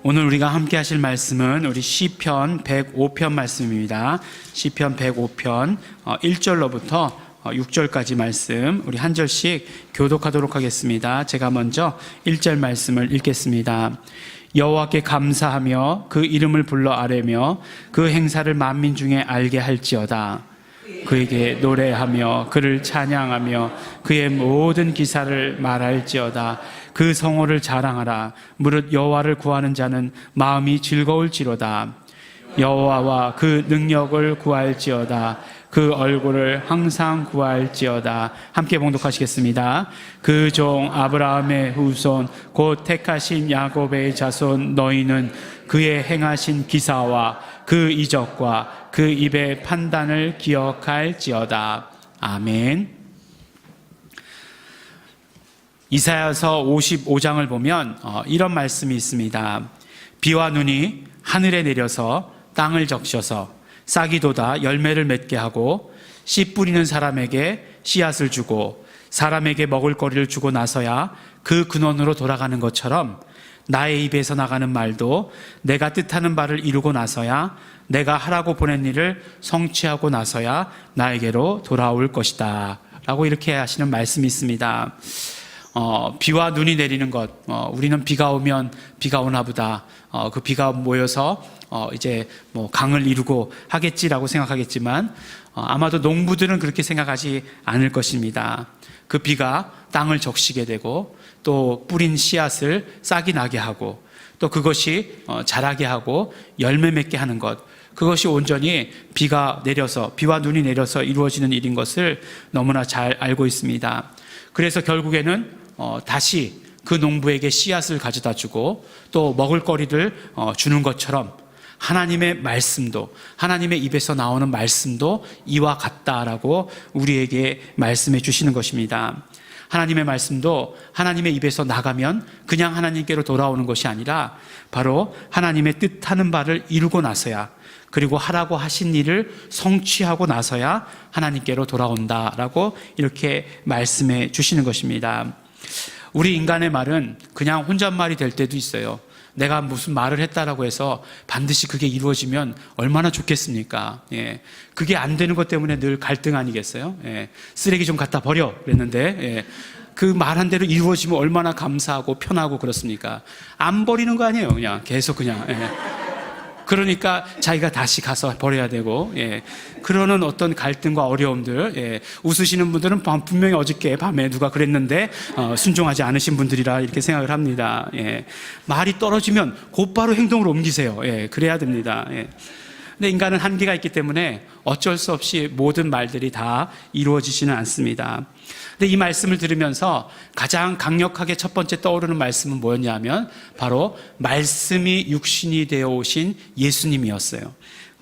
오늘 우리가 함께 하실 말씀은 우리 시편 105편 말씀입니다. 시편 105편 1절로부터 6절까지 말씀 우리 한 절씩 교독하도록 하겠습니다. 제가 먼저 1절 말씀을 읽겠습니다. 여호와께 감사하며 그 이름을 불러 아뢰며 그 행사를 만민 중에 알게 할지어다. 그에게 노래하며 그를 찬양하며 그의 모든 기사를 말할지어다. 그 성호를 자랑하라. 무릇 여호와를 구하는 자는 마음이 즐거울지로다. 여호와와 그 능력을 구할지어다. 그 얼굴을 항상 구할지어다. 함께 봉독하시겠습니다. 그 종 아브라함의 후손 곧 택하신 야곱의 자손 너희는 그의 행하신 기사와 그 이적과 그 입의 판단을 기억할지어다. 아멘. 이사야서 55장을 보면 이런 말씀이 있습니다. 비와 눈이 하늘에 내려서 땅을 적셔서 싹이 돋아 열매를 맺게 하고 씨 뿌리는 사람에게 씨앗을 주고 사람에게 먹을거리를 주고 나서야 그 근원으로 돌아가는 것처럼 나의 입에서 나가는 말도 내가 뜻하는 바를 이루고 나서야 내가 하라고 보낸 일을 성취하고 나서야 나에게로 돌아올 것이다 라고 이렇게 하시는 말씀이 있습니다. 비와 눈이 내리는 것, 우리는 비가 오면 비가 오나 보다, 그 비가 모여서 이제 뭐 강을 이루고 하겠지라고 생각하겠지만 아마도 농부들은 그렇게 생각하지 않을 것입니다. 그 비가 땅을 적시게 되고 또 뿌린 씨앗을 싹이 나게 하고 또 그것이 자라게 하고 열매 맺게 하는 것, 그것이 온전히 비가 내려서, 비와 눈이 내려서 이루어지는 일인 것을 너무나 잘 알고 있습니다. 그래서 결국에는 다시 그 농부에게 씨앗을 가져다 주고 또 먹을거리를 주는 것처럼 하나님의 말씀도, 하나님의 입에서 나오는 말씀도 이와 같다라고 우리에게 말씀해 주시는 것입니다. 하나님의 말씀도 하나님의 입에서 나가면 그냥 하나님께로 돌아오는 것이 아니라 바로 하나님의 뜻하는 바를 이루고 나서야, 그리고 하라고 하신 일을 성취하고 나서야 하나님께로 돌아온다라고 이렇게 말씀해 주시는 것입니다. 우리 인간의 말은 그냥 혼잣말이 될 때도 있어요. 내가 무슨 말을 했다라고 해서 반드시 그게 이루어지면 얼마나 좋겠습니까? 예. 그게 안 되는 것 때문에 늘 갈등 아니겠어요? 예. 쓰레기 좀 갖다 버려 그랬는데 예. 그 말한 대로 이루어지면 얼마나 감사하고 편하고 그렇습니까? 안 버리는 거 아니에요. 그냥 계속 그냥. 예. 그러니까 자기가 다시 가서 버려야 되고, 예. 그러는 어떤 갈등과 어려움들, 예. 웃으시는 분들은 분명히 어저께 밤에 누가 그랬는데 순종하지 않으신 분들이라 이렇게 생각을 합니다. 예. 말이 떨어지면 곧바로 행동으로 옮기세요. 예. 그래야 됩니다. 예. 근데 인간은 한계가 있기 때문에 어쩔 수 없이 모든 말들이 다 이루어지지는 않습니다. 근데 이 말씀을 들으면서 가장 강력하게 첫 번째 떠오르는 말씀은 뭐였냐면 바로 말씀이 육신이 되어 오신 예수님이었어요.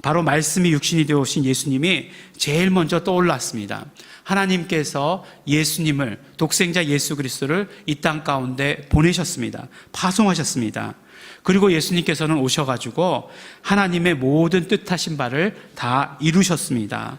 바로 말씀이 육신이 되어 오신 예수님이 제일 먼저 떠올랐습니다. 하나님께서 예수님을, 독생자 예수 그리스도를 이 땅 가운데 보내셨습니다. 파송하셨습니다. 그리고 예수님께서는 오셔가지고 하나님의 모든 뜻하신 바를 다 이루셨습니다.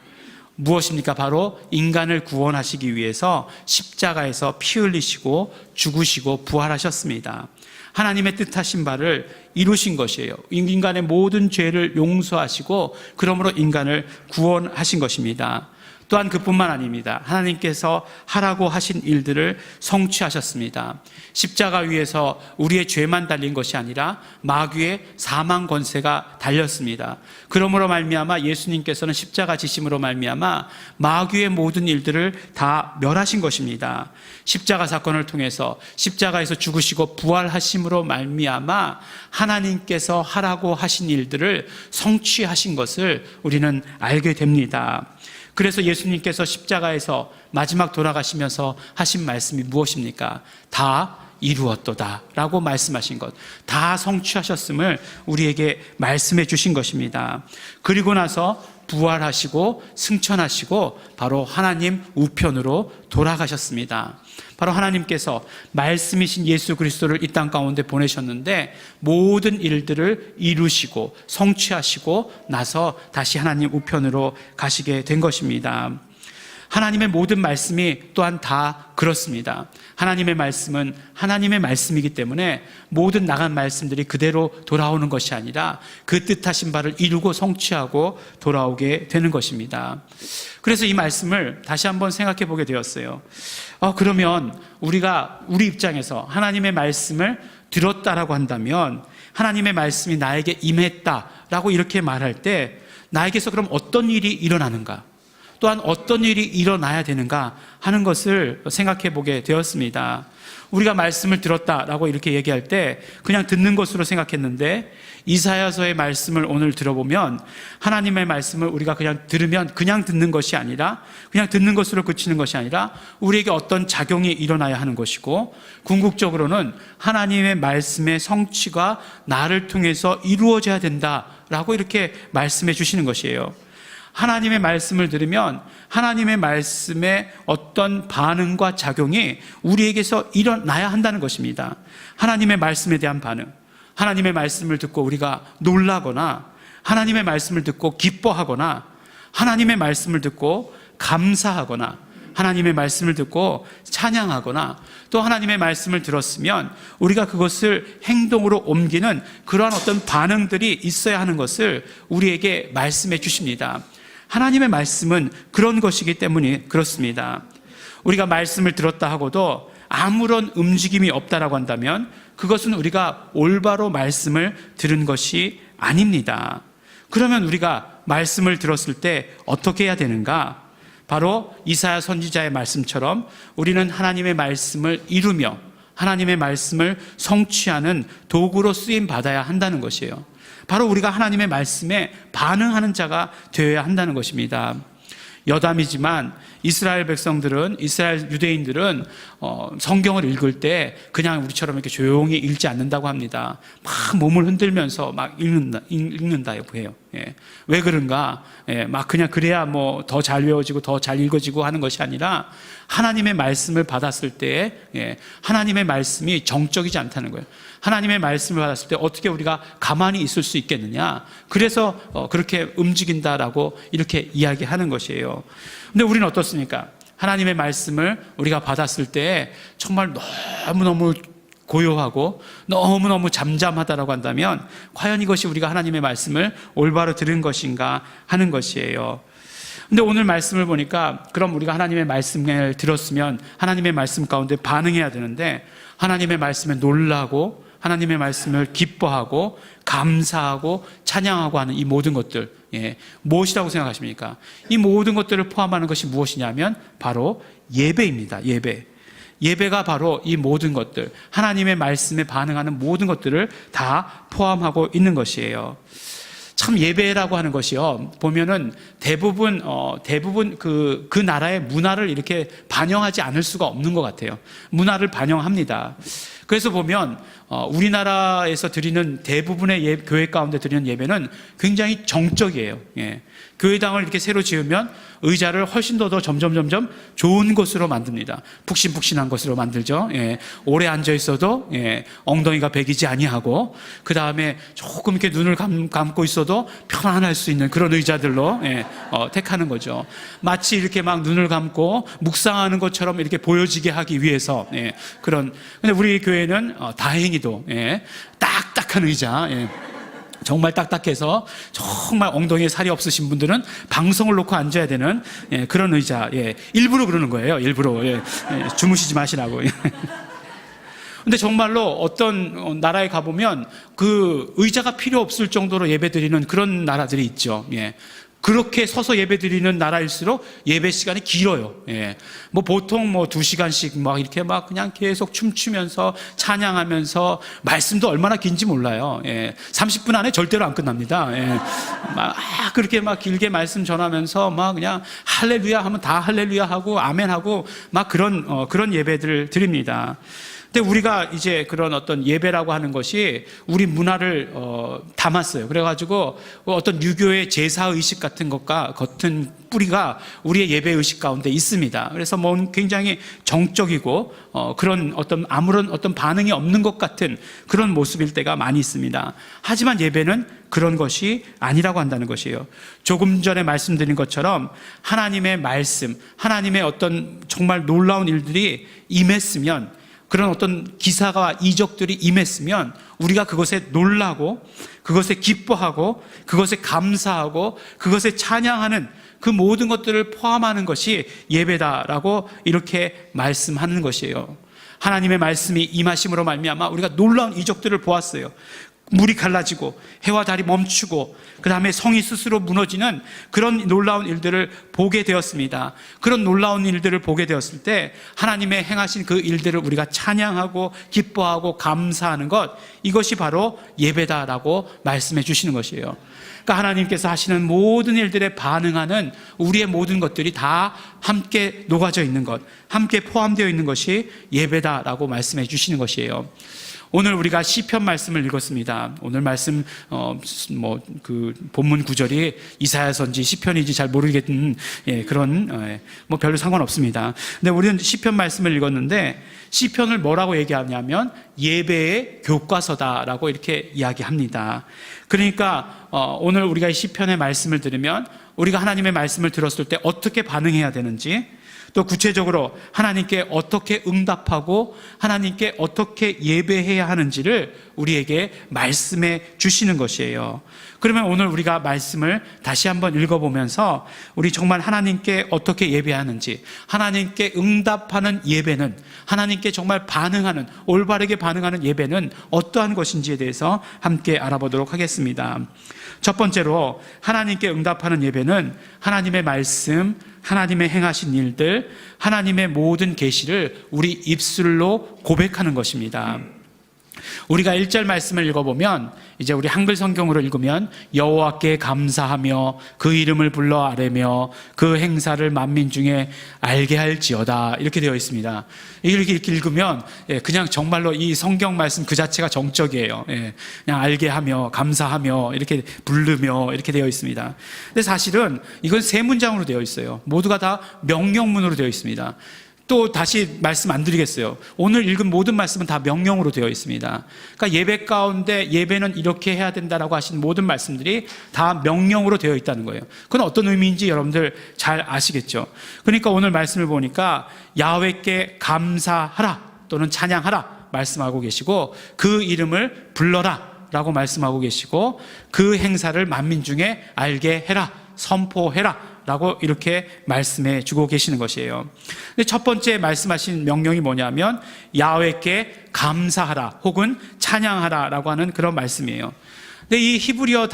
무엇입니까? 바로 인간을 구원하시기 위해서 십자가에서 피 흘리시고 죽으시고 부활하셨습니다. 하나님의 뜻하신 바를 이루신 것이에요. 인간의 모든 죄를 용서하시고 그러므로 인간을 구원하신 것입니다. 또한 그뿐만 아닙니다. 하나님께서 하라고 하신 일들을 성취하셨습니다. 십자가 위에서 우리의 죄만 달린 것이 아니라 마귀의 사망 권세가 달렸습니다. 그러므로 말미암아 예수님께서는 십자가 지심으로 말미암아 마귀의 모든 일들을 다 멸하신 것입니다. 십자가 사건을 통해서 십자가에서 죽으시고 부활하심으로 말미암아 하나님께서 하라고 하신 일들을 성취하신 것을 우리는 알게 됩니다. 그래서 예수님께서 십자가에서 마지막 돌아가시면서 하신 말씀이 무엇입니까? 다 이루었도다 라고 말씀하신 것, 다 성취하셨음을 우리에게 말씀해 주신 것입니다. 그리고 나서 부활하시고 승천하시고 바로 하나님 우편으로 돌아가셨습니다. 바로 하나님께서 말씀이신 예수 그리스도를 이 땅 가운데 보내셨는데 모든 일들을 이루시고 성취하시고 나서 다시 하나님 우편으로 가시게 된 것입니다. 하나님의 모든 말씀이 또한 다 그렇습니다. 하나님의 말씀은 하나님의 말씀이기 때문에 모든 나간 말씀들이 그대로 돌아오는 것이 아니라 그 뜻하신 바를 이루고 성취하고 돌아오게 되는 것입니다. 그래서 이 말씀을 다시 한번 생각해 보게 되었어요. 그러면 우리 입장에서 하나님의 말씀을 들었다라고 한다면 하나님의 말씀이 나에게 임했다라고 이렇게 말할 때 나에게서 그럼 어떤 일이 일어나는가? 또한 어떤 일이 일어나야 되는가 하는 것을 생각해 보게 되었습니다. 우리가 말씀을 들었다라고 이렇게 얘기할 때 그냥 듣는 것으로 생각했는데 이사야서의 말씀을 오늘 들어보면 하나님의 말씀을 우리가 그냥 들으면 그냥 듣는 것이 아니라 그냥 듣는 것으로 그치는 것이 아니라 우리에게 어떤 작용이 일어나야 하는 것이고 궁극적으로는 하나님의 말씀의 성취가 나를 통해서 이루어져야 된다라고 이렇게 말씀해 주시는 것이에요. 하나님의 말씀을 들으면 하나님의 말씀의 어떤 반응과 작용이 우리에게서 일어나야 한다는 것입니다. 하나님의 말씀에 대한 반응, 하나님의 말씀을 듣고 우리가 놀라거나 하나님의 말씀을 듣고 기뻐하거나 하나님의 말씀을 듣고 감사하거나 하나님의 말씀을 듣고 찬양하거나 또 하나님의 말씀을 들었으면 우리가 그것을 행동으로 옮기는 그러한 어떤 반응들이 있어야 하는 것을 우리에게 말씀해 주십니다. 하나님의 말씀은 그런 것이기 때문에 그렇습니다. 우리가 말씀을 들었다 하고도 아무런 움직임이 없다라고 한다면 그것은 우리가 올바로 말씀을 들은 것이 아닙니다. 그러면 우리가 말씀을 들었을 때 어떻게 해야 되는가? 바로 이사야 선지자의 말씀처럼 우리는 하나님의 말씀을 이루며 하나님의 말씀을 성취하는 도구로 쓰임 받아야 한다는 것이에요. 바로 우리가 하나님의 말씀에 반응하는 자가 되어야 한다는 것입니다. 여담이지만 이스라엘 백성들은, 이스라엘 유대인들은 성경을 읽을 때 그냥 우리처럼 이렇게 조용히 읽지 않는다고 합니다. 막 몸을 흔들면서 막 읽는다고 해요. 예. 왜 그런가? 예. 막 그냥 그래야 뭐 더 잘 외워지고 더 잘 읽어지고 하는 것이 아니라 하나님의 말씀을 받았을 때 하나님의 말씀이 정적이지 않다는 거예요. 하나님의 말씀을 받았을 때 어떻게 우리가 가만히 있을 수 있겠느냐? 그래서 그렇게 움직인다라고 이렇게 이야기하는 것이에요. 근데 우리는 어떻습니까? 하나님의 말씀을 우리가 받았을 때 정말 너무너무 고요하고 너무너무 잠잠하다라고 한다면 과연 이것이 우리가 하나님의 말씀을 올바로 들은 것인가 하는 것이에요. 근데 오늘 말씀을 보니까 그럼 우리가 하나님의 말씀을 들었으면 하나님의 말씀 가운데 반응해야 되는데 하나님의 말씀에 놀라고 하나님의 말씀을 기뻐하고 감사하고 찬양하고 하는 이 모든 것들, 무엇이라고 생각하십니까? 이 모든 것들을 포함하는 것이 무엇이냐면 바로 예배입니다. 예배가 바로 이 모든 것들, 하나님의 말씀에 반응하는 모든 것들을 다 포함하고 있는 것이에요. 참 예배라고 하는 것이요, 보면은 대부분 그 나라의 문화를 이렇게 반영하지 않을 수가 없는 것 같아요. 문화를 반영합니다. 그래서 보면 우리나라에서 드리는 대부분의 교회 가운데 드리는 예배는 굉장히 정적이에요. 교회당을 이렇게 새로 지으면 의자를 훨씬 더 점점 좋은 곳으로 만듭니다. 푹신푹신한 것으로 만들죠. 오래 앉아 있어도 엉덩이가 베기지 아니하고, 그 다음에 조금 이렇게 눈을 감고 있어도 편안할 수 있는 그런 의자들로 택하는 거죠. 마치 이렇게 막 눈을 감고 묵상하는 것처럼 이렇게 보여지게 하기 위해서 그런. 근데 우리 교회는 다행히도 딱딱한 의자, 정말 딱딱해서 정말 엉덩이에 살이 없으신 분들은 방송을 놓고 앉아야 되는 그런 의자. 일부러 그러는 거예요. 일부러. 주무시지 마시라고. 근데 정말로 어떤 나라에 가보면 그 의자가 필요 없을 정도로 예배드리는 그런 나라들이 있죠. 그렇게 서서 예배드리는 나라일수록 예배 시간이 길어요. 뭐 보통 2시간씩 막 이렇게 막 그냥 계속 춤추면서 찬양하면서, 말씀도 얼마나 긴지 몰라요. 30분 안에 절대로 안 끝납니다. 막 그렇게 막 길게 말씀 전하면서 막 그냥 할렐루야 하면 다 할렐루야 하고 아멘 하고 막 그런 예배들을 드립니다. 근데 우리가 이제 그런 어떤 예배라고 하는 것이 우리 문화를 담았어요. 그래가지고 어떤 유교의 제사의식 같은 것과 같은 뿌리가 우리의 예배의식 가운데 있습니다. 그래서 뭐 굉장히 정적이고 그런 아무런 어떤 반응이 없는 것 같은 그런 모습일 때가 많이 있습니다. 하지만 예배는 그런 것이 아니라고 한다는 것이에요. 조금 전에 말씀드린 것처럼 하나님의 말씀, 하나님의 어떤 정말 놀라운 일들이 임했으면, 그런 어떤 기사가 이적들이 임했으면 우리가 그것에 놀라고 그것에 기뻐하고 그것에 감사하고 그것에 찬양하는 그 모든 것들을 포함하는 것이 예배다라고 이렇게 말씀하는 것이에요. 하나님의 말씀이 임하심으로 말미암아 우리가 놀라운 이적들을 보았어요. 물이 갈라지고 해와 달이 멈추고 그 다음에 성이 스스로 무너지는 그런 놀라운 일들을 보게 되었습니다. 그런 놀라운 일들을 보게 되었을 때 하나님의 행하신 그 일들을 우리가 찬양하고 기뻐하고 감사하는 것, 이것이 바로 예배다라고 말씀해 주시는 것이에요. 그러니까 하나님께서 하시는 모든 일들에 반응하는 우리의 모든 것들이 다 함께 녹아져 있는 것, 함께 포함되어 있는 것이 예배다라고 말씀해 주시는 것이에요. 오늘 우리가 시편 말씀을 읽었습니다. 오늘 말씀 그 본문 구절이 이사야 선지 시편인지 잘 모르겠는 그런 별로 상관없습니다. 근데 우리는 시편 말씀을 읽었는데 시편을 뭐라고 얘기하냐면 예배의 교과서다라고 이렇게 이야기합니다. 그러니까 오늘 우리가 이 시편의 말씀을 들으면 우리가 하나님의 말씀을 들었을 때 어떻게 반응해야 되는지, 또 구체적으로 하나님께 어떻게 응답하고 하나님께 어떻게 예배해야 하는지를 우리에게 말씀해 주시는 것이에요. 그러면 오늘 우리가 말씀을 다시 한번 읽어보면서 우리 정말 하나님께 어떻게 예배하는지, 하나님께 응답하는 예배는, 하나님께 정말 반응하는, 올바르게 반응하는 예배는 어떠한 것인지에 대해서 함께 알아보도록 하겠습니다. 첫 번째로 하나님께 응답하는 예배는 하나님의 말씀, 하나님의 행하신 일들, 하나님의 모든 계시를 우리 입술로 고백하는 것입니다. 우리가 1절 말씀을 읽어보면, 이제 우리 한글 성경으로 읽으면 여호와께 감사하며 그 이름을 불러 아뢰며 그 행사를 만민 중에 알게 할지어다, 이렇게 되어 있습니다. 이렇게 읽으면 그냥 정말로 이 성경 말씀 그 자체가 정적이에요. 그냥 알게 하며 감사하며 이렇게 부르며 이렇게 되어 있습니다. 근데 사실은 이건 세 문장으로 되어 있어요. 모두가 다 명령문으로 되어 있습니다. 또 다시 말씀 안 드리겠어요. 오늘 읽은 모든 말씀은 다 명령으로 되어 있습니다. 그러니까 예배 가운데 예배는 이렇게 해야 된다라고 하신 모든 말씀들이 다 명령으로 되어 있다는 거예요. 그건 어떤 의미인지 여러분들 잘 아시겠죠. 그러니까 오늘 말씀을 보니까 야훼께 감사하라 또는 찬양하라 말씀하고 계시고, 그 이름을 불러라 라고 말씀하고 계시고, 그 행사를 만민 중에 알게 해라, 선포해라 라고 이렇게 말씀해 주고 계시는 것이에요. 근데 첫 번째 말씀하신 명령이 뭐냐면 야훼께 감사하라 혹은 찬양하라 라고 하는 그런 말씀이에요. 근데 이 히브리어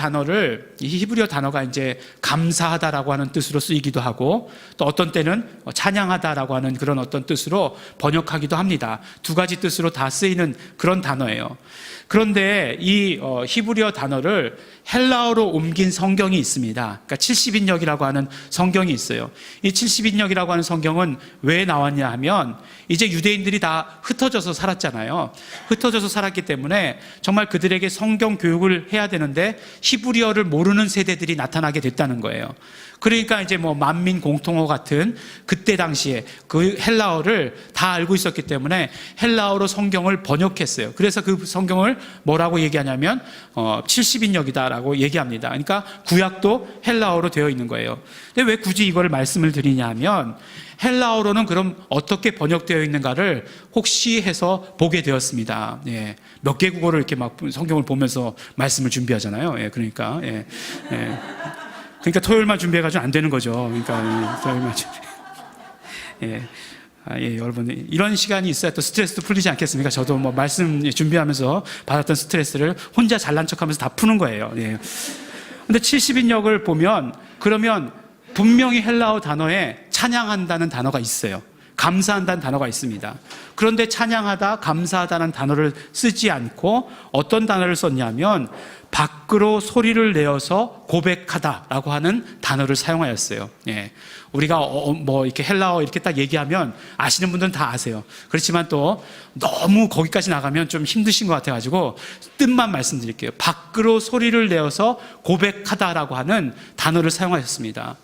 단어가 이제 감사하다라고 하는 뜻으로 쓰이기도 하고, 또 어떤 때는 찬양하다라고 하는 그런 어떤 뜻으로 번역하기도 합니다. 두 가지 뜻으로 다 쓰이는 그런 단어예요. 그런데 이 히브리어 단어를 헬라어로 옮긴 성경이 있습니다. 그러니까 70인역이라고 하는 성경이 있어요. 이 70인역이라고 하는 성경은 왜 나왔냐 하면, 이제 유대인들이 다 흩어져서 살았잖아요. 흩어져서 살았기 때문에 정말 그들에게 성경 교육을 해야 되는데 히브리어를 모르는 세대들이 나타나게 됐다는 거예요. 그러니까 이제 만민 공통어 같은 그때 당시에 그 헬라어를 다 알고 있었기 때문에 헬라어로 성경을 번역했어요. 그래서 그 성경을 뭐라고 얘기하냐면 70인역이다라고 얘기합니다. 그러니까 구약도 헬라어로 되어 있는 거예요. 근데 왜 굳이 이걸 말씀을 드리냐 하면, 헬라어로는 그럼 어떻게 번역되어 있는가를 혹시 해서 보게 되었습니다. 몇 개 국어를 이렇게 막 성경을 보면서 말씀을 준비하잖아요. 그러니까 토요일만 준비해가지고 안 되는 거죠. 그러니까 토요일만 여러분, 이런 시간이 있어야 또 스트레스도 풀리지 않겠습니까? 저도 말씀 준비하면서 받았던 스트레스를 혼자 잘난 척하면서 다 푸는 거예요. 근데 70인역을 보면, 그러면 분명히 헬라어 단어에 찬양한다는 단어가 있어요. 감사한다는 단어가 있습니다. 그런데 찬양하다, 감사하다는 단어를 쓰지 않고 어떤 단어를 썼냐면 밖으로 소리를 내어서 고백하다라고 하는 단어를 사용하였어요. 예. 우리가 뭐 이렇게 헬라어 이렇게 딱 얘기하면 아시는 분들은 다 아세요. 그렇지만 또 너무 거기까지 나가면 좀 힘드신 것 같아가지고 뜻만 말씀드릴게요. 밖으로 소리를 내어서 고백하다라고 하는 단어를 사용하셨습니다.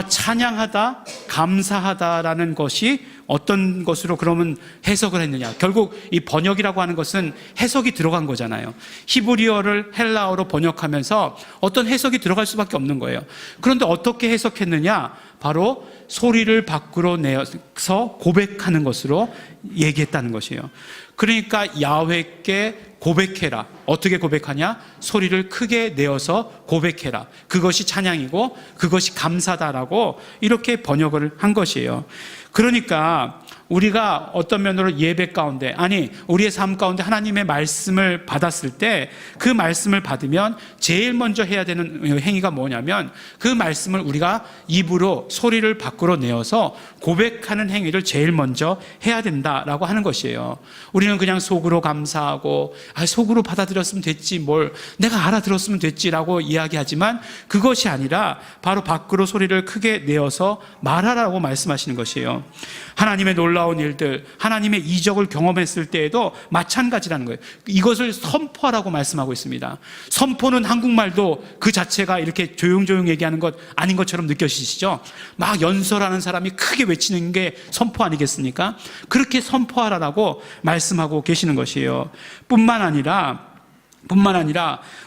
찬양하다, 감사하다라는 것이 어떤 것으로 그러면 해석을 했느냐. 결국 이 번역이라고 하는 것은 해석이 들어간 거잖아요. 히브리어를 헬라어로 번역하면서 어떤 해석이 들어갈 수밖에 없는 거예요. 그런데 어떻게 해석했느냐? 바로 소리를 밖으로 내서 고백하는 것으로 얘기했다는 것이에요. 그러니까 야훼께 고백해라. 어떻게 고백하냐? 소리를 크게 내어서 고백해라. 그것이 찬양이고 그것이 감사다라고 이렇게 번역을 한 것이에요. 그러니까 우리가 어떤 면으로 예배 가운데, 아니 우리의 삶 가운데 하나님의 말씀을 받았을 때 그 말씀을 받으면 제일 먼저 해야 되는 행위가 뭐냐면 그 말씀을 우리가 입으로 소리를 밖으로 내어서 고백하는 행위를 제일 먼저 해야 된다라고 하는 것이에요. 우리는 그냥 속으로 감사하고 속으로 받아들였으면 됐지, 뭘 내가 알아들었으면 됐지라고 이야기하지만 그것이 아니라 바로 밖으로 소리를 크게 내어서 말하라고 말씀하시는 것이에요. 하나님의 놀라운 일들, 하나님의 이적을 경험했을 때에도 마찬가지라는 거예요. 이것을 선포하라고 말씀하고 있습니다. 선포는 한국말도 그 자체가 이렇게 조용조용 얘기하는 것 아닌 것처럼 느껴지시죠? 막 연설하는 사람이 크게 외치는 게 선포 아니겠습니까? 그렇게 선포하라고 말씀하고 계시는 것이에요. 뿐만 아니라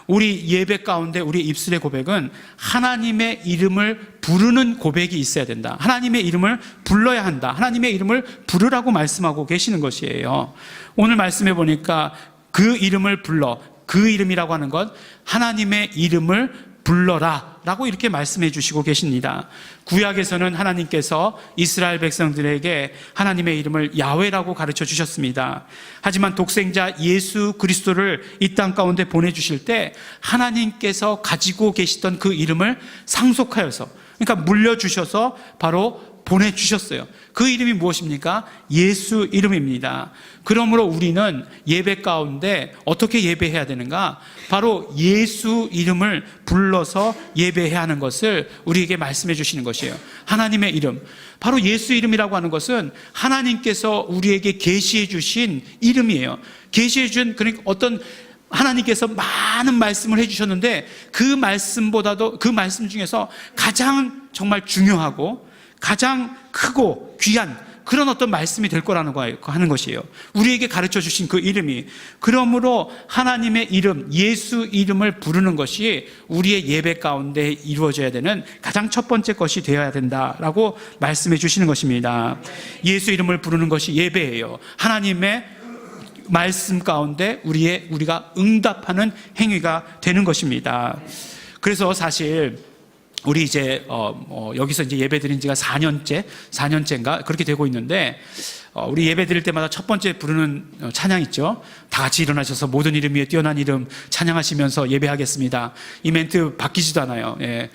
우리 예배 가운데 우리 입술의 고백은 하나님의 이름을 부르는 고백이 있어야 된다. 하나님의 이름을 불러야 한다. 하나님의 이름을 부르라고 말씀하고 계시는 것이에요. 오늘 말씀해 보니까 그 이름을 불러, 그 이름이라고 하는 것, 하나님의 이름을 불러라 라고 이렇게 말씀해 주시고 계십니다. 구약에서는 하나님께서 이스라엘 백성들에게 하나님의 이름을 야훼라고 가르쳐 주셨습니다. 하지만 독생자 예수 그리스도를 이 땅 가운데 보내주실 때 하나님께서 가지고 계시던 그 이름을 상속하여서, 그러니까 물려주셔서 바로 보내주셨어요. 그 이름이 무엇입니까? 예수 이름입니다. 그러므로 우리는 예배 가운데 어떻게 예배해야 되는가? 바로 예수 이름을 불러서 예배해야 하는 것을 우리에게 말씀해 주시는 것이에요. 하나님의 이름, 바로 예수 이름이라고 하는 것은 하나님께서 우리에게 계시해 주신 이름이에요. 계시해 준, 그러니까 어떤 하나님께서 많은 말씀을 해주셨는데 그 말씀보다도, 그 말씀 중에서 가장 정말 중요하고 가장 크고 귀한 그런 어떤 말씀이 될 거라는 거 하는 것이에요. 우리에게 가르쳐 주신 그 이름이. 그러므로 하나님의 이름, 예수 이름을 부르는 것이 우리의 예배 가운데 이루어져야 되는 가장 첫 번째 것이 되어야 된다라고 말씀해 주시는 것입니다. 예수 이름을 부르는 것이 예배예요. 하나님의 말씀 가운데 우리가 응답하는 행위가 되는 것입니다. 그래서 사실 우리 이제 여기서 이제 예배 드린 지가 4년째인가 그렇게 되고 있는데, 우리 예배 드릴 때마다 첫 번째 부르는 찬양 있죠. 다 같이 일어나셔서 모든 이름 위에 뛰어난 이름 찬양하시면서 예배하겠습니다. 이 멘트 바뀌지도 않아요. 예.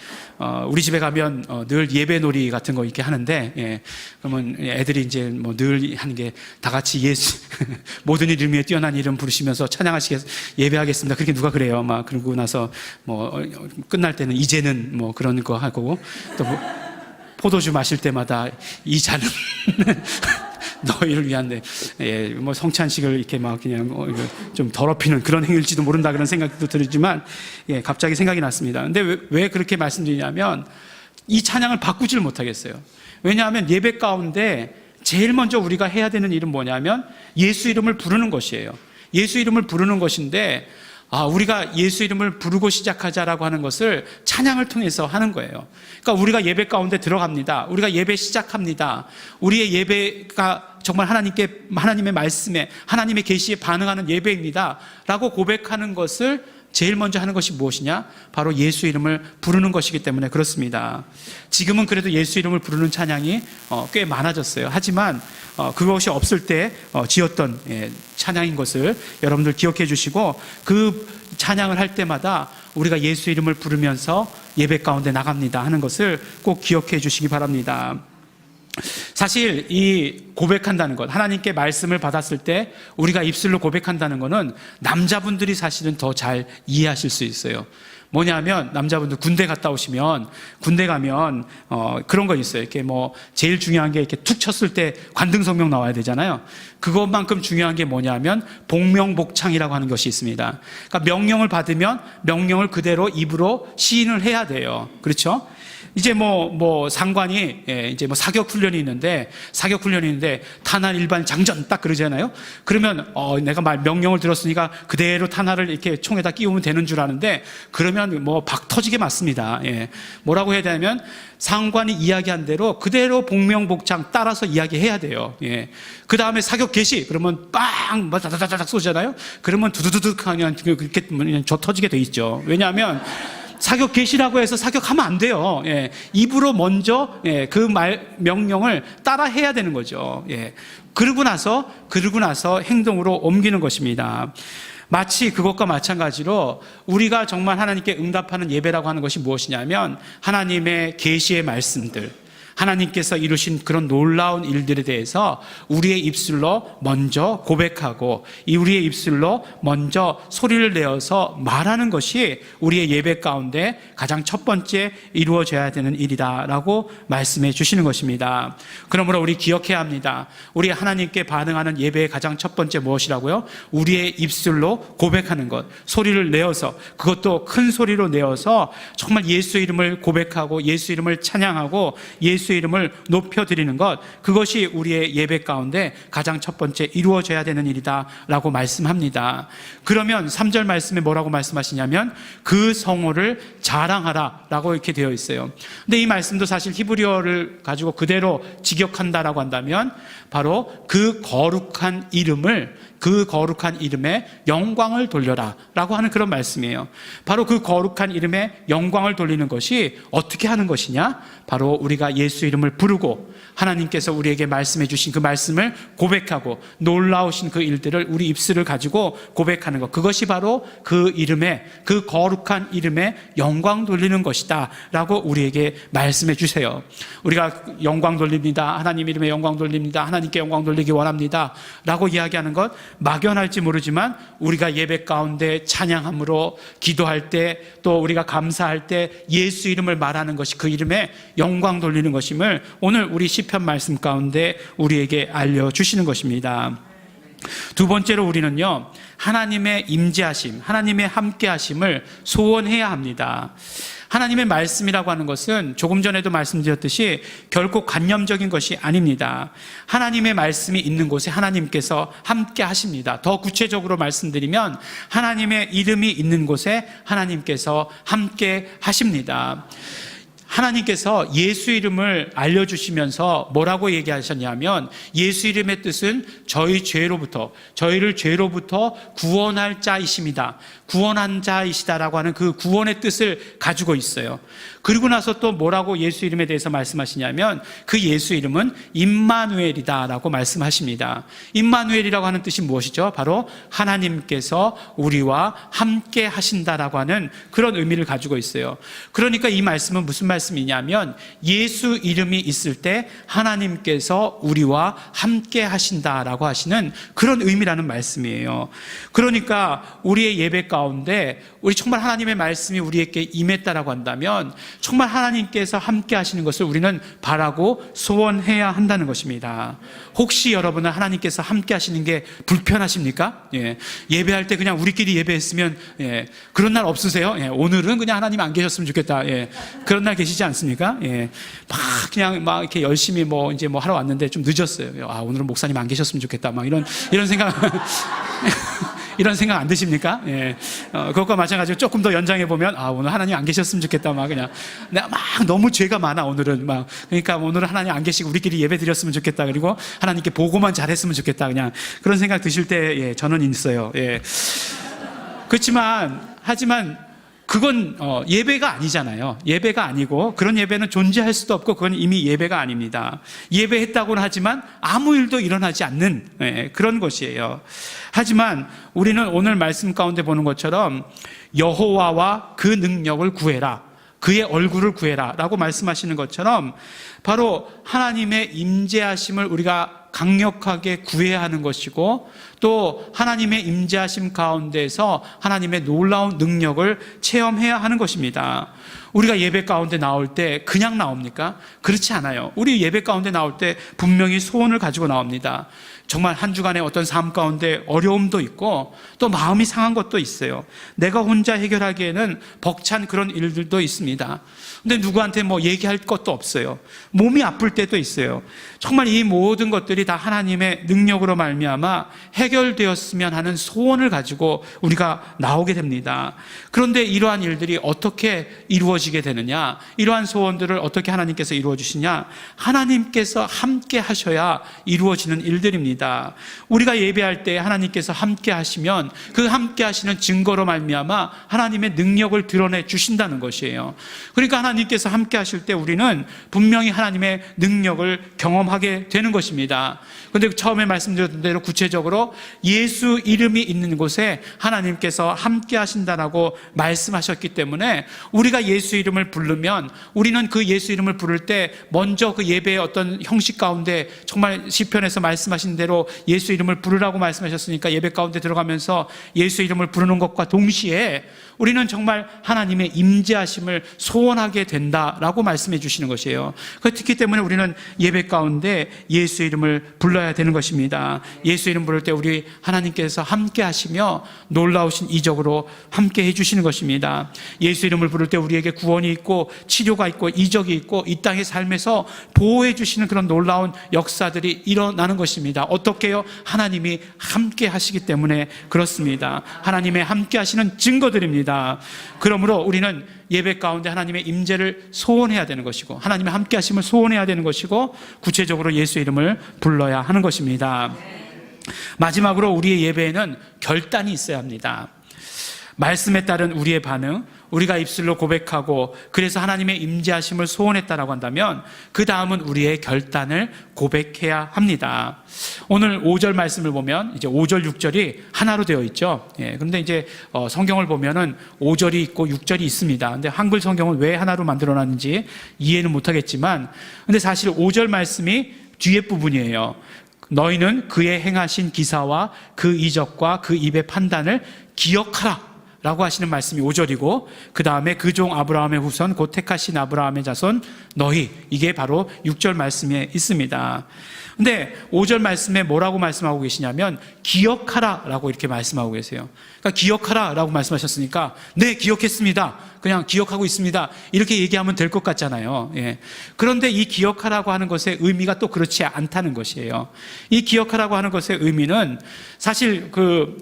우리 집에 가면 늘 예배놀이 같은 거 이렇게 하는데, 예. 그러면 애들이 이제 뭐 늘 하는 게 다 같이 예수 모든 이름 위에 뛰어난 이름 부르시면서 예배하겠습니다. 그렇게 누가 그래요. 막 그러고 나서 뭐 끝날 때는 이제는 뭐 그런 거 하고, 또 뭐 포도주 마실 때마다 이 잔은 너희를 위한데, 예, 뭐 성찬식을 이렇게 막 그냥 좀 더럽히는 그런 행위일지도 모른다 그런 생각도 들지만, 예, 갑자기 생각이 났습니다. 근데 왜 그렇게 말씀드리냐면 이 찬양을 바꾸질 못하겠어요. 왜냐하면 예배 가운데 제일 먼저 우리가 해야 되는 일은 뭐냐면 예수 이름을 부르는 것이에요. 예수 이름을 부르는 것인데, 우리가 예수 이름을 부르고 시작하자라고 하는 것을 찬양을 통해서 하는 거예요. 그러니까 우리가 예배 가운데 들어갑니다. 우리가 예배 시작합니다. 우리의 예배가 정말 하나님의 말씀에, 하나님의 계시에 반응하는 예배입니다 라고 고백하는 것을 제일 먼저 하는 것이 무엇이냐? 바로 예수 이름을 부르는 것이기 때문에 그렇습니다. 지금은 그래도 예수 이름을 부르는 찬양이 꽤 많아졌어요. 하지만 그것이 없을 때 지었던 찬양인 것을 여러분들 기억해 주시고, 그 찬양을 할 때마다 우리가 예수 이름을 부르면서 예배 가운데 나갑니다 하는 것을 꼭 기억해 주시기 바랍니다. 사실 이 고백한다는 것, 하나님께 말씀을 받았을 때 우리가 입술로 고백한다는 것은 남자분들이 사실은 더 잘 이해하실 수 있어요. 뭐냐면 남자분들 군대 갔다 오시면 군대 가면 그런 거 있어요. 이렇게 뭐 제일 중요한 게 이렇게 툭 쳤을 때 관등성명 나와야 되잖아요. 그것만큼 중요한 게 뭐냐면 복명복창이라고 하는 것이 있습니다. 그러니까 명령을 받으면 명령을 그대로 입으로 시인을 해야 돼요. 그렇죠? 이제 상관이, 이제 사격 훈련이 있는데 탄환 일반 장전 딱 그러잖아요. 그러면, 내가 명령을 들었으니까 그대로 탄환을 이렇게 총에다 끼우면 되는 줄 아는데, 그러면 박 터지게 맞습니다. 예. 뭐라고 해야 되냐면, 상관이 이야기한 대로 그대로 복명복창 따라서 이야기해야 돼요. 예. 그 다음에 사격 개시, 그러면 빵! 다다다닥 쏘잖아요. 그러면 두두두둑 하면 그렇게 저 터지게 돼 있죠. 왜냐하면, 사격 개시라고 해서 사격하면 안 돼요. 예. 입으로 먼저 그 명령을 따라 해야 되는 거죠. 예. 그러고 나서 행동으로 옮기는 것입니다. 마치 그것과 마찬가지로 우리가 정말 하나님께 응답하는 예배라고 하는 것이 무엇이냐면 하나님의 계시의 말씀들, 하나님께서 이루신 그런 놀라운 일들에 대해서 우리의 입술로 먼저 고백하고 우리의 입술로 먼저 소리를 내어서 말하는 것이 우리의 예배 가운데 가장 첫 번째 이루어져야 되는 일이다라고 말씀해 주시는 것입니다. 그러므로 우리 기억해야 합니다. 우리 하나님께 반응하는 예배의 가장 첫 번째 무엇이라고요? 우리의 입술로 고백하는 것, 소리를 내어서, 그것도 큰 소리로 내어서 정말 예수 이름을 고백하고 예수 이름을 찬양하고 예수 이름을 높여드리는 것, 그것이 우리의 예배 가운데 가장 첫 번째 이루어져야 되는 일이다라고 말씀합니다. 그러면 3절 말씀에 뭐라고 말씀하시냐면 그 성호를 자랑하라라고 이렇게 되어 있어요. 근데 이 말씀도 사실 히브리어를 가지고 그대로 직역한다라고 한다면 바로 그 거룩한 이름에 영광을 돌려라 라고 하는 그런 말씀이에요. 바로 그 거룩한 이름에 영광을 돌리는 것이 어떻게 하는 것이냐? 바로 우리가 예수 이름을 부르고 하나님께서 우리에게 말씀해 주신 그 말씀을 고백하고 놀라우신 그 일들을 우리 입술을 가지고 고백하는 것, 그것이 바로 그 이름에, 그 거룩한 이름에 영광 돌리는 것이다 라고 우리에게 말씀해 주세요. 우리가 영광 돌립니다, 하나님 이름에 영광 돌립니다, 하나님께 영광 돌리기 원합니다 라고 이야기하는 것 막연할지 모르지만 우리가 예배 가운데 찬양함으로 기도할 때, 또 우리가 감사할 때 예수 이름을 말하는 것이 그 이름에 영광 돌리는 것임을 오늘 우리 시편 말씀 가운데 우리에게 알려주시는 것입니다. 두 번째로 우리는요, 하나님의 임재하심, 하나님의 함께하심을 소원해야 합니다. 하나님의 말씀이라고 하는 것은 조금 전에도 말씀드렸듯이 결코 관념적인 것이 아닙니다. 하나님의 말씀이 있는 곳에 하나님께서 함께 하십니다. 더 구체적으로 말씀드리면 하나님의 이름이 있는 곳에 하나님께서 함께 하십니다. 하나님께서 예수 이름을 알려주시면서 뭐라고 얘기하셨냐면 예수 이름의 뜻은 저희를 죄로부터 구원할 자이십니다. 구원한 자이시다라고 하는 그 구원의 뜻을 가지고 있어요. 그리고 나서 또 뭐라고 예수 이름에 대해서 말씀하시냐면 그 예수 이름은 임마누엘이다라고 말씀하십니다. 임마누엘이라고 하는 뜻이 무엇이죠? 바로 하나님께서 우리와 함께 하신다라고 하는 그런 의미를 가지고 있어요. 그러니까 이 말씀은 무슨 말씀이냐면 예수 이름이 있을 때 하나님께서 우리와 함께 하신다라고 하시는 그런 의미라는 말씀이에요. 그러니까 우리의 예배 가운데 우리 정말 하나님의 말씀이 우리에게 임했다라고 한다면 정말 하나님께서 함께 하시는 것을 우리는 바라고 소원해야 한다는 것입니다. 혹시 여러분은 하나님께서 함께 하시는 게 불편하십니까? 예배할 때 그냥 우리끼리 예배했으면 그런 날 없으세요? 오늘은 그냥 하나님 안 계셨으면 좋겠다. 그런 날 계시지 않습니까? 그냥 이렇게 열심히 하러 왔는데 좀 늦었어요. 오늘은 목사님 안 계셨으면 좋겠다. 이런 생각. 이런 생각 안 드십니까? 그것과 마찬가지로 조금 더 연장해보면, 오늘 하나님 안 계셨으면 좋겠다. 내가 너무 죄가 많아, 오늘은. 그러니까 오늘은 하나님 안 계시고 우리끼리 예배 드렸으면 좋겠다. 그리고 하나님께 보고만 잘했으면 좋겠다. 그냥 그런 생각 드실 때, 저는 있어요. 하지만, 그건 예배가 아니잖아요. 예배가 아니고 그런 예배는 존재할 수도 없고 그건 이미 예배가 아닙니다. 예배했다고는 하지만 아무 일도 일어나지 않는 그런 것이에요. 하지만 우리는 오늘 말씀 가운데 보는 것처럼 여호와와 그 능력을 구해라 그의 얼굴을 구해라 라고 말씀하시는 것처럼 바로 하나님의 임재하심을 우리가 강력하게 구해야 하는 것이고, 또 하나님의 임재하심 가운데서 하나님의 놀라운 능력을 체험해야 하는 것입니다. 우리가 예배 가운데 나올 때 그냥 나옵니까? 그렇지 않아요. 우리 예배 가운데 나올 때 분명히 소원을 가지고 나옵니다. 정말 한 주간의 어떤 삶 가운데 어려움도 있고 또 마음이 상한 것도 있어요. 내가 혼자 해결하기에는 벅찬 그런 일들도 있습니다. 근데 누구한테 뭐 얘기할 것도 없어요. 몸이 아플 때도 있어요. 정말 이 모든 것들이 다 하나님의 능력으로 말미암아 해결되었으면 하는 소원을 가지고 우리가 나오게 됩니다. 그런데 이러한 일들이 어떻게 이루어지게 되느냐, 이러한 소원들을 어떻게 하나님께서 이루어 주시냐, 하나님께서 함께 하셔야 이루어지는 일들입니다. 우리가 예배할 때 하나님께서 함께 하시면 그 함께 하시는 증거로 말미암아 하나님의 능력을 드러내 주신다는 것이에요. 그러니까 하나님께서 함께 하실 때 우리는 분명히 하나님의 능력을 경험하게 되는 것입니다. 그런데 처음에 말씀드렸던 대로 구체적으로 예수 이름이 있는 곳에 하나님께서 함께 하신다라고 말씀하셨기 때문에 우리가 예수 이름을 부르면, 우리는 그 예수 이름을 부를 때 먼저 그 예배의 어떤 형식 가운데 정말 시편에서 말씀하신 대로 예수 이름을 부르라고 말씀하셨으니까 예배 가운데 들어가면서 예수 이름을 부르는 것과 동시에 우리는 정말 하나님의 임재하심을 소원하게 된다라고 말씀해 주시는 것이에요. 그렇기 때문에 우리는 예배 가운데 예수 이름을 불러야 되는 것입니다. 예수 이름 부를 때 우리 하나님께서 함께 하시며 놀라우신 이적으로 함께 해주시는 것입니다. 예수 이름을 부를 때 우리에게 구원이 있고 치료가 있고 이적이 있고 이 땅의 삶에서 보호해 주시는 그런 놀라운 역사들이 일어나는 것입니다. 어떻게요? 하나님이 함께 하시기 때문에 그렇습니다. 하나님의 함께 하시는 증거들입니다. 그러므로 우리는 예배 가운데 하나님의 임재를 소원해야 되는 것이고, 하나님의 함께 하심을 소원해야 되는 것이고, 구체적으로 예수 이름을 불러야 하는 것입니다. 마지막으로 우리의 예배에는 결단이 있어야 합니다. 말씀에 따른 우리의 반응, 우리가 입술로 고백하고 그래서 하나님의 임재하심을 소원했다라고 한다면 그 다음은 우리의 결단을 고백해야 합니다. 오늘 5절 말씀을 보면 이제 5절 6절이 하나로 되어 있죠. 그런데 이제 성경을 보면은 5절이 있고 6절이 있습니다. 근데 한글 성경은 왜 하나로 만들어놨는지 이해는 못하겠지만, 근데 사실 5절 말씀이 뒤에 부분이에요. 너희는 그의 행하신 기사와 그 이적과 그 입의 판단을 기억하라 라고 하시는 말씀이 5절이고, 그 다음에 그 종 아브라함의 후손 곧 택하신 아브라함의 자손 너희, 이게 바로 6절 말씀에 있습니다. 근데 5절 말씀에 뭐라고 말씀하고 계시냐면 기억하라 라고 이렇게 말씀하고 계세요. 그러니까 기억하라 라고 말씀하셨으니까 네, 기억했습니다, 그냥 기억하고 있습니다, 이렇게 얘기하면 될 것 같잖아요. 그런데 이 기억하라고 하는 것의 의미가 또 그렇지 않다는 것이에요. 이 기억하라고 하는 것의 의미는 사실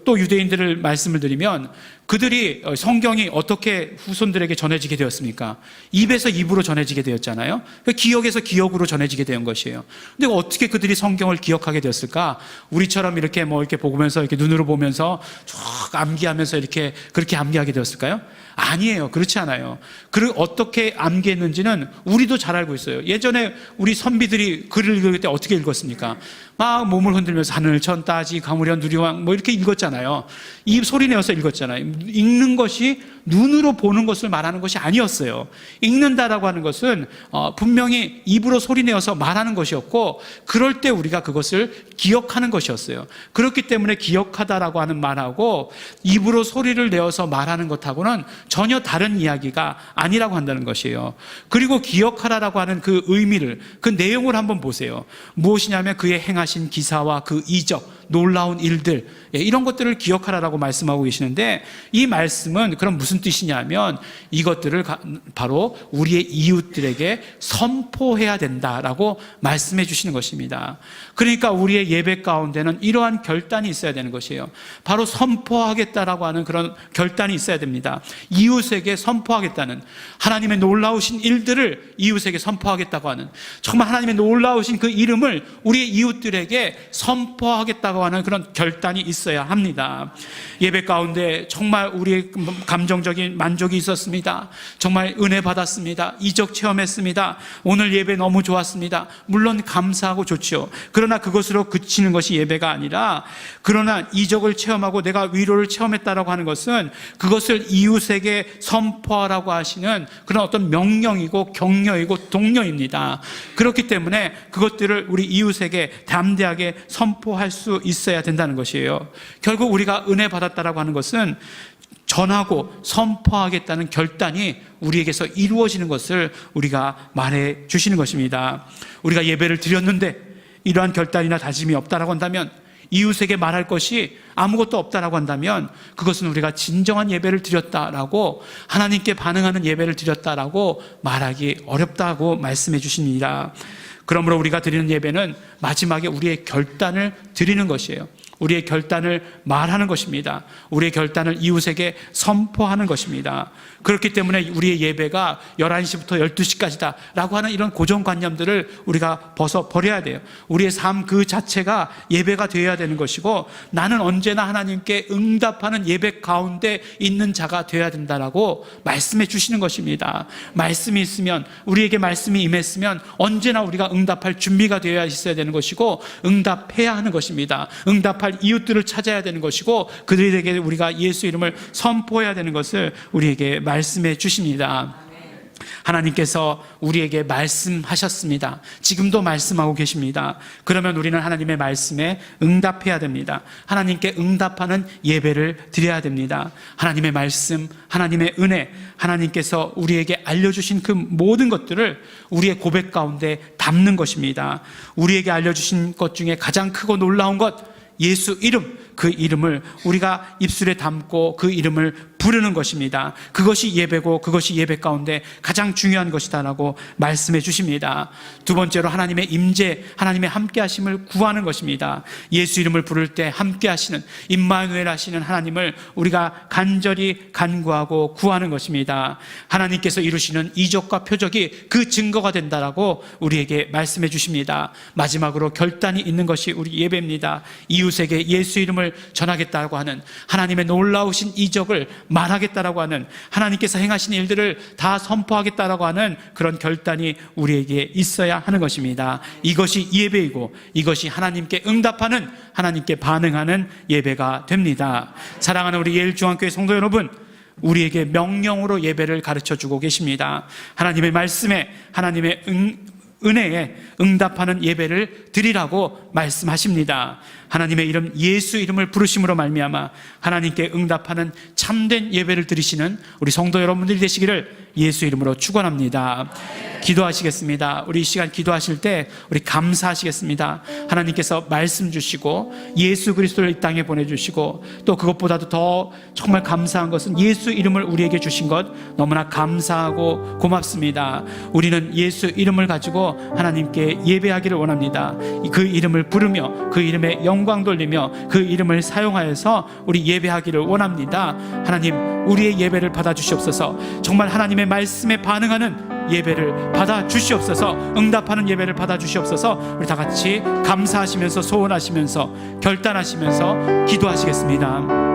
또 유대인들을 말씀을 드리면 그들이 성경이 어떻게 후손들에게 전해지게 되었습니까? 입에서 입으로 전해지게 되었잖아요. 기억에서 기억으로 전해지게 된 것이에요. 근데 어떻게 그들이 성경을 기억하게 되었을까? 우리처럼 이렇게 이렇게 보면서 이렇게 눈으로 보면서 쭉 암기하면서 이렇게 그렇게 암기하게 되었을까요? 아니에요. 그렇지 않아요. 글을 어떻게 암기했는지는 우리도 잘 알고 있어요. 예전에 우리 선비들이 글을 읽을 때 어떻게 읽었습니까? 막 몸을 흔들면서 하늘 천 따지 가무련 누리왕 이렇게 읽었잖아요. 입 소리 내어서 읽었잖아요. 읽는 것이 눈으로 보는 것을 말하는 것이 아니었어요. 읽는다라고 하는 것은 분명히 입으로 소리 내어서 말하는 것이었고, 그럴 때 우리가 그것을 기억하는 것이었어요. 그렇기 때문에 기억하다라고 하는 말하고 입으로 소리를 내어서 말하는 것하고는 전혀 다른 이야기가 아니라고 한다는 것이에요. 그리고 기억하라라고 하는 그 의미를, 그 내용을 한번 보세요. 무엇이냐면 그의 행하신 기사와 그 이적, 놀라운 일들, 이런 것들을 기억하라라고 말씀하고 계시는데, 이 말씀은 그럼 무슨 뜻이냐면 이것들을 바로 우리의 이웃들에게 선포해야 된다라고 말씀해 주시는 것입니다. 그러니까 우리의 예배 가운데는 이러한 결단이 있어야 되는 것이에요. 바로 선포하겠다라고 하는 그런 결단이 있어야 됩니다. 이웃에게 선포하겠다는, 하나님의 놀라우신 일들을 이웃에게 선포하겠다고 하는, 정말 하나님의 놀라우신 그 이름을 우리의 이웃들에게 선포하겠다고 받았다고 하는 그런 결단이 있어야 합니다. 예배 가운데 정말 우리의 감정적인 만족이 있었습니다. 정말 은혜 받았습니다. 이적 체험했습니다. 오늘 예배 너무 좋았습니다. 물론 감사하고 좋죠. 그러나 그것으로 그치는 것이 예배가 아니라, 그러나 이적을 체험하고 내가 위로를 체험했다라고 하는 것은 그것을 이웃에게 선포하라고 하시는 그런 어떤 명령이고 격려이고 독려입니다. 그렇기 때문에 그것들을 우리 이웃에게 담대하게 선포할 수 있어야 된다는 것이에요. 결국 우리가 은혜 받았다라고 하는 것은 전하고 선포하겠다는 결단이 우리에게서 이루어지는 것을 우리가 말해 주시는 것입니다. 우리가 예배를 드렸는데 이러한 결단이나 다짐이 없다라고 한다면, 이웃에게 말할 것이 아무것도 없다라고 한다면, 그것은 우리가 진정한 예배를 드렸다라고, 하나님께 반응하는 예배를 드렸다라고 말하기 어렵다고 말씀해 주십니다. 그러므로 우리가 드리는 예배는 마지막에 우리의 결단을 드리는 것이에요. 우리의 결단을 말하는 것입니다. 우리의 결단을 이웃에게 선포하는 것입니다. 그렇기 때문에 우리의 예배가 11시부터 12시까지다 라고 하는 이런 고정관념들을 우리가 벗어버려야 돼요. 우리의 삶 그 자체가 예배가 되어야 되는 것이고, 나는 언제나 하나님께 응답하는 예배 가운데 있는 자가 되어야 된다라고 말씀해 주시는 것입니다. 말씀이 있으면, 우리에게 말씀이 임했으면 언제나 우리가 응답할 준비가 되어야 있어야 되는 것이고, 응답해야 하는 것입니다. 응답할 이웃들을 찾아야 되는 것이고, 그들에게 우리가 예수 이름을 선포해야 되는 것을 우리에게 말씀해 주십니다. 하나님께서 우리에게 말씀하셨습니다. 지금도 말씀하고 계십니다. 그러면 우리는 하나님의 말씀에 응답해야 됩니다. 하나님께 응답하는 예배를 드려야 됩니다. 하나님의 말씀, 하나님의 은혜, 하나님께서 우리에게 알려주신 그 모든 것들을 우리의 고백 가운데 담는 것입니다. 우리에게 알려주신 것 중에 가장 크고 놀라운 것, 예수 이름, 그 이름을 우리가 입술에 담고 그 이름을 부르는 것입니다. 그것이 예배고, 그것이 예배 가운데 가장 중요한 것이다라고 말씀해 주십니다. 두 번째로 하나님의 임재, 하나님의 함께 하심을 구하는 것입니다. 예수 이름을 부를 때 함께 하시는, 임마누엘 하시는 하나님을 우리가 간절히 간구하고 구하는 것입니다. 하나님께서 이루시는 이적과 표적이 그 증거가 된다라고 우리에게 말씀해 주십니다. 마지막으로 결단이 있는 것이 우리 예배입니다. 이웃에게 예수 이름을 전하겠다고 하는, 하나님의 놀라우신 이적을 말하겠다라고 하는, 하나님께서 행하신 일들을 다 선포하겠다라고 하는 그런 결단이 우리에게 있어야 하는 것입니다. 이것이 예배이고, 이것이 하나님께 응답하는, 하나님께 반응하는 예배가 됩니다. 사랑하는 우리 예일중앙교회 성도 여러분, 우리에게 명령으로 예배를 가르쳐주고 계십니다. 하나님의 말씀에, 하나님의 은혜에 응답하는 예배를 드리라고 말씀하십니다. 하나님의 이름 예수 이름을 부르심으로 말미암아 하나님께 응답하는 참된 예배를 드리시는 우리 성도 여러분들이 되시기를 예수 이름으로 축원합니다. 기도하시겠습니다. 우리 이 시간 기도하실 때 우리 감사하시겠습니다. 하나님께서 말씀 주시고 예수 그리스도를 이 땅에 보내주시고, 또 그것보다도 더 정말 감사한 것은 예수 이름을 우리에게 주신 것, 너무나 감사하고 고맙습니다. 우리는 예수 이름을 가지고 하나님께 예배하기를 원합니다. 그 이름을 부르며 그 이름에 영광 돌리며 그 이름을 사용하여서 우리 예배하기를 원합니다. 하나님, 우리의 예배를 받아주시옵소서. 정말 하나님의 말씀에 반응하는 예배를 받아 주시옵소서. 응답하는 예배를 받아 주시옵소서. 우리 다 같이 감사하시면서, 소원하시면서, 결단하시면서 기도하시겠습니다.